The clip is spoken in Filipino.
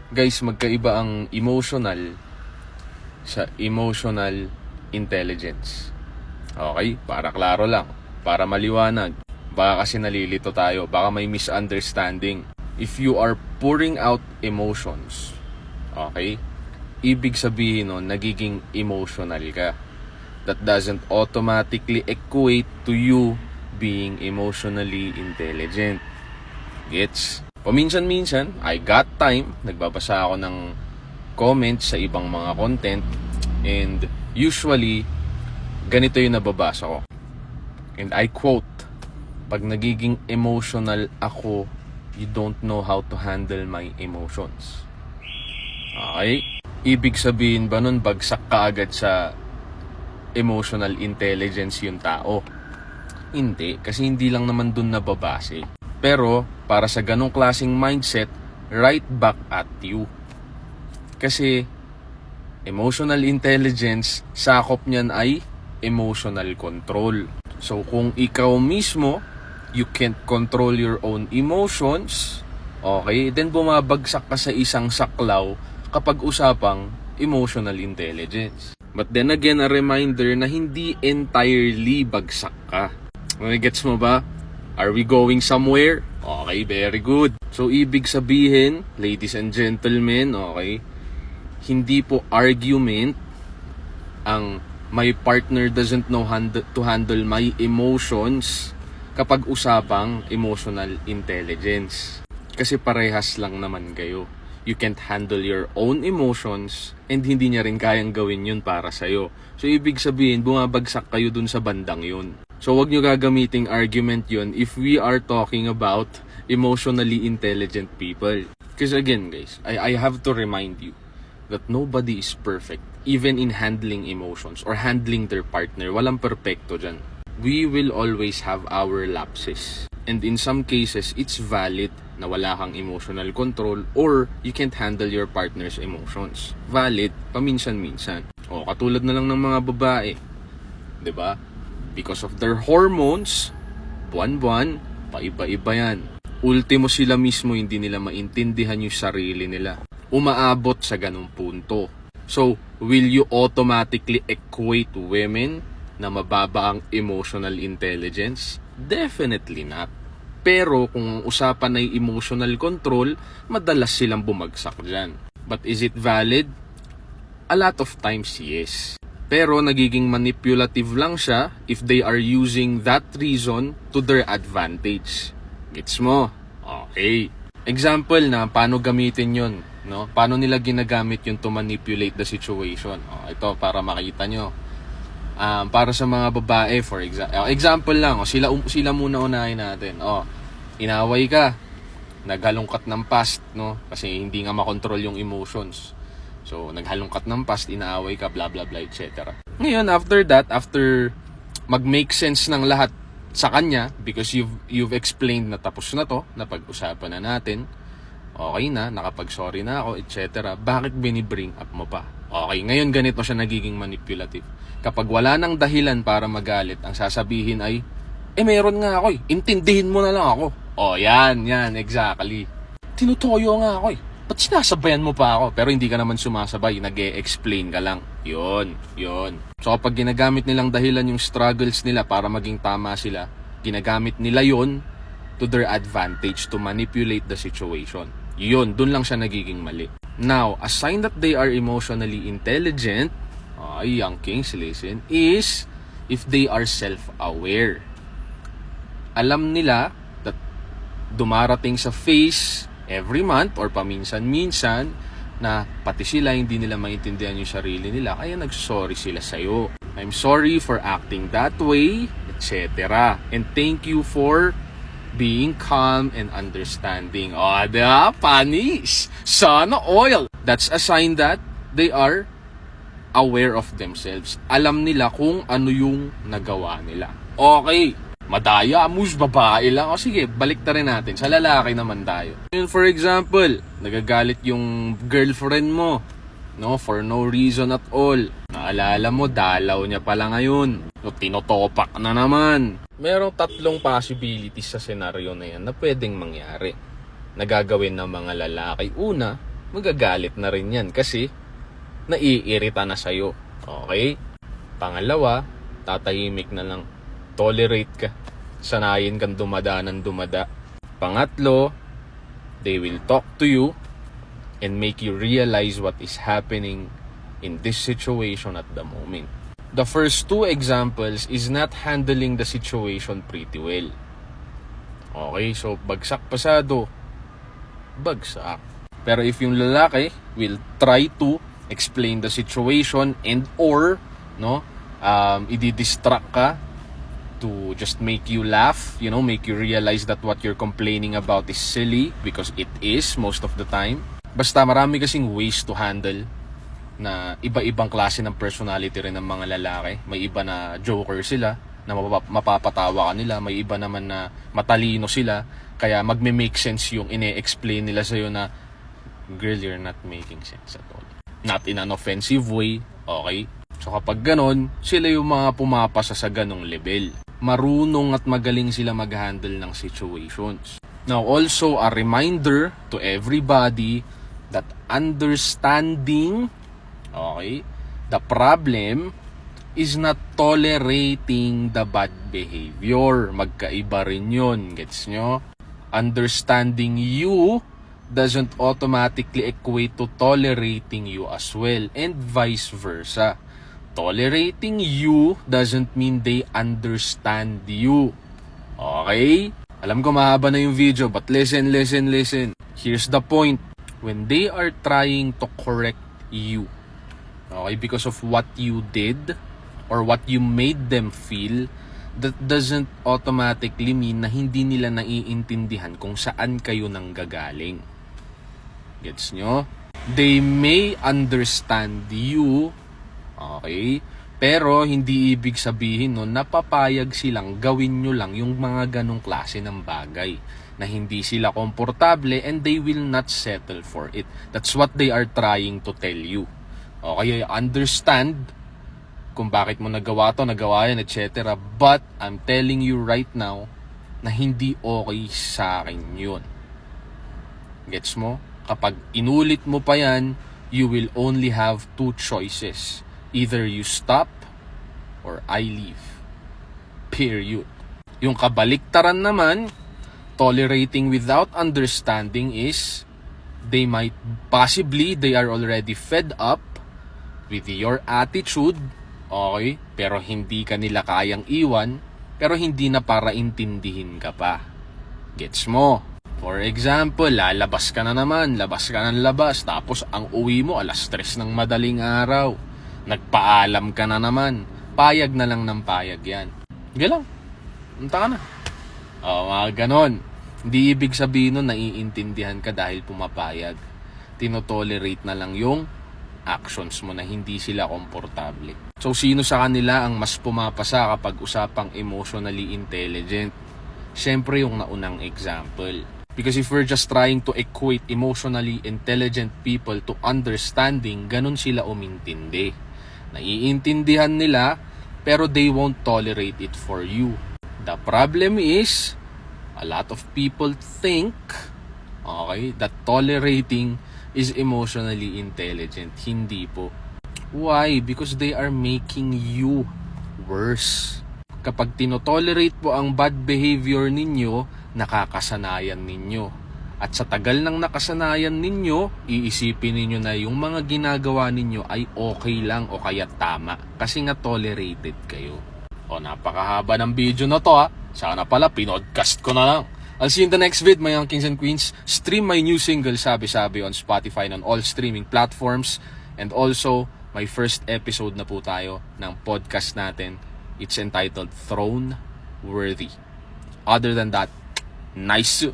Guys, magkaiba ang emotional sa emotional intelligence. Okay? Para klaro lang. Para maliwanag. Baka kasi nalilito tayo. Baka may misunderstanding. If you are pouring out emotions, okay? Ibig sabihin nun, nagiging emotional ka. That doesn't automatically equate to you being emotionally intelligent. Gets? Paminsan-minsan, I got time, nagbabasa ako ng comments sa ibang mga content, and usually, ganito yung nababasa ko. And I quote, pag nagiging emotional ako, you don't know how to handle my emotions. Okay? Ibig sabihin ba nun, bagsak ka agad sa emotional intelligence yung tao? Hindi, kasi hindi lang naman dun nababase. Pero, para sa ganong klaseng mindset, right back at you. Kasi, emotional intelligence, sakop niyan ay emotional control. So, kung ikaw mismo, you can't control your own emotions, okay, then bumabagsak ka sa isang saklaw kapag usapang emotional intelligence. But then again, a reminder na hindi entirely bagsak ka. Gets mo ba? Are we going somewhere? Okay, very good. So, ibig sabihin, ladies and gentlemen, okay, hindi po argument ang my partner doesn't know to handle my emotions kapag usapang emotional intelligence. Kasi parehas lang naman kayo. You can't handle your own emotions and hindi niya rin kayang gawin yun para sa'yo. So, ibig sabihin, bumabagsak kayo dun sa bandang yun. So, wag nyo gagamiting argument yun if we are talking about emotionally intelligent people. Because again, guys, I have to remind you that nobody is perfect. Even in handling emotions or handling their partner, walang perfecto dyan. We will always have our lapses. And in some cases, it's valid na wala kang emotional control or you can't handle your partner's emotions. Valid, paminsan-minsan. O, katulad na lang ng mga babae. 'Di ba? Because of their hormones, buwan-buwan, paiba-iba yan. Ultimo sila mismo hindi nila maintindihan yung sarili nila. Umaabot sa ganung punto. So, will you automatically equate women na mababa ang emotional intelligence? Definitely not. Pero kung usapan ay emotional control, madalas silang bumagsak dyan. But is it valid? A lot of times, yes. Pero nagiging manipulative lang siya if they are using that reason to their advantage. Gets mo? Okay. Example na paano gamitin yun, no? Paano nila ginagamit yun to manipulate the situation? Ito para makita nyo. Para sa mga babae, for example lang, sila muna unahin natin. Inaway ka, naghalongkat ng past, no? Kasi hindi nga makontrol yung emotions. So, naghalongkat ng past, inaaway ka, blah blah blah, etc. Ngayon, after that, after mag-make sense ng lahat sa kanya, because you've explained na tapos na to, napag-usapan na natin, okay na, nakapag-sorry na ako, etc. Bakit binibring up mo pa? Okay, ngayon ganito siya nagiging manipulative. Kapag wala nang dahilan para magalit, ang sasabihin ay, meron nga ako intindihin mo na lang ako. Yan, exactly. Tinutoyo nga ako ba't sinasabayan mo pa ako? Pero hindi ka naman sumasabay, nag-e-explain ka lang. Yun. So kapag ginagamit nilang dahilan yung struggles nila para maging tama sila, ginagamit nila yon to their advantage to manipulate the situation. Yun, dun lang siya nagiging mali. Now, a sign that they are emotionally intelligent, young kings, listen, is if they are self-aware. Alam nila that dumarating sa phase every month or paminsan-minsan na pati sila hindi nila maintindihan yung sarili nila, kaya nagsorry sila sa'yo. I'm sorry for acting that way, etc. And thank you for being calm and understanding. Panis! Sana oil! That's a sign that they are aware of themselves. Alam nila kung ano yung nagawa nila. Okay, madaya, babae lang. Sige, balik na rin natin. Sa lalaki naman tayo. For example, nagagalit yung girlfriend mo, no, for no reason at all. Naalala mo, dalaw niya pala ngayon. So, tinotopak na naman. Merong tatlong possibilities sa senaryo na yan na pwedeng mangyari. Nagagawin ng mga lalaki. Una, magagalit na rin yan kasi naiirita na sa'yo. Okay? Pangalawa, tatahimik na lang. Tolerate ka. Sanayin kang dumada ng dumada. Pangatlo, they will talk to you and make you realize what is happening in this situation at the moment. The first two examples is not handling the situation pretty well. Okay, so bagsak pasado, bagsak. Pero if yung lalaki will try to explain the situation and or i-distract ka to just make you laugh, make you realize that what you're complaining about is silly because it is most of the time. Basta marami kasing ways to handle na iba-ibang klase ng personality rin ng mga lalaki. May iba na joker sila, na mapapatawa ka nila. May iba naman na matalino sila, kaya magme-make sense yung ine-explain nila sa'yo na, girl, you're not making sense at all. Not in an offensive way, okay? So kapag ganon, sila yung mga pumapasa sa ganong level. Marunong at magaling sila mag-handle ng situations. Now also a reminder to everybody that understanding, okay, the problem is not tolerating the bad behavior. Magkaiba rin yun, gets nyo? Understanding you doesn't automatically equate to tolerating you as well, and vice versa. Tolerating you doesn't mean they understand you. Okay? Alam ko mahaba na yung video, but listen. Here's the point. When they are trying to correct you, okay, because of what you did or what you made them feel, that doesn't automatically mean na hindi nila naiintindihan kung saan kayo nanggagaling. Gets nyo? They may understand you, okay, pero hindi ibig sabihin nun napapayag silang gawin nyo lang yung mga ganong klase ng bagay na hindi sila komportable, and they will not settle for it. That's what they are trying to tell you. Okay, understand kung bakit mo nagawa yan, etc. But I'm telling you right now na hindi okay sa akin yun. Gets mo? Kapag inulit mo pa yan, you will only have two choices. Either you stop or I leave. Period. Yung kabaliktaran naman, tolerating without understanding is they are already fed up with your attitude, okay? Pero hindi ka nila kayang iwan, pero hindi na para intindihin ka pa. Gets mo? For example, labas ka ng labas, tapos ang uwi mo 3:00 ng madaling araw. Nagpaalam ka na naman. Payag na lang ng payag yan. Galang. Punta ka na. Mga ganon. Hindi ibig sabihin nun naiintindihan ka dahil pumapayag. Tinotolerate na lang yung actions mo na hindi sila komportable. So, sino sa kanila ang mas pumapasa kapag usapang emotionally intelligent? Siyempre yung naunang example. Because if we're just trying to equate emotionally intelligent people to understanding, ganun sila umintindi. Naiintindihan nila, pero they won't tolerate it for you. The problem is, a lot of people think, okay, that tolerating is emotionally intelligent. Hindi po. Why? Because they are making you worse. Kapag tinotolerate po ang bad behavior ninyo, nakakasanayan ninyo. At sa tagal ng nakasanayan ninyo, iisipin ninyo na yung mga ginagawa ninyo ay okay lang o kaya tama. Kasi nga tolerated kayo. Napakahaba ng video na to ha. Sana pala, pinodcast ko na lang. I'll see you in the next vid, my young kings and queens. Stream my new single, Sabi Sabi, on Spotify and on all streaming platforms. And also, my first episode na po tayo ng podcast natin. It's entitled Throne Worthy. Other than that, nice.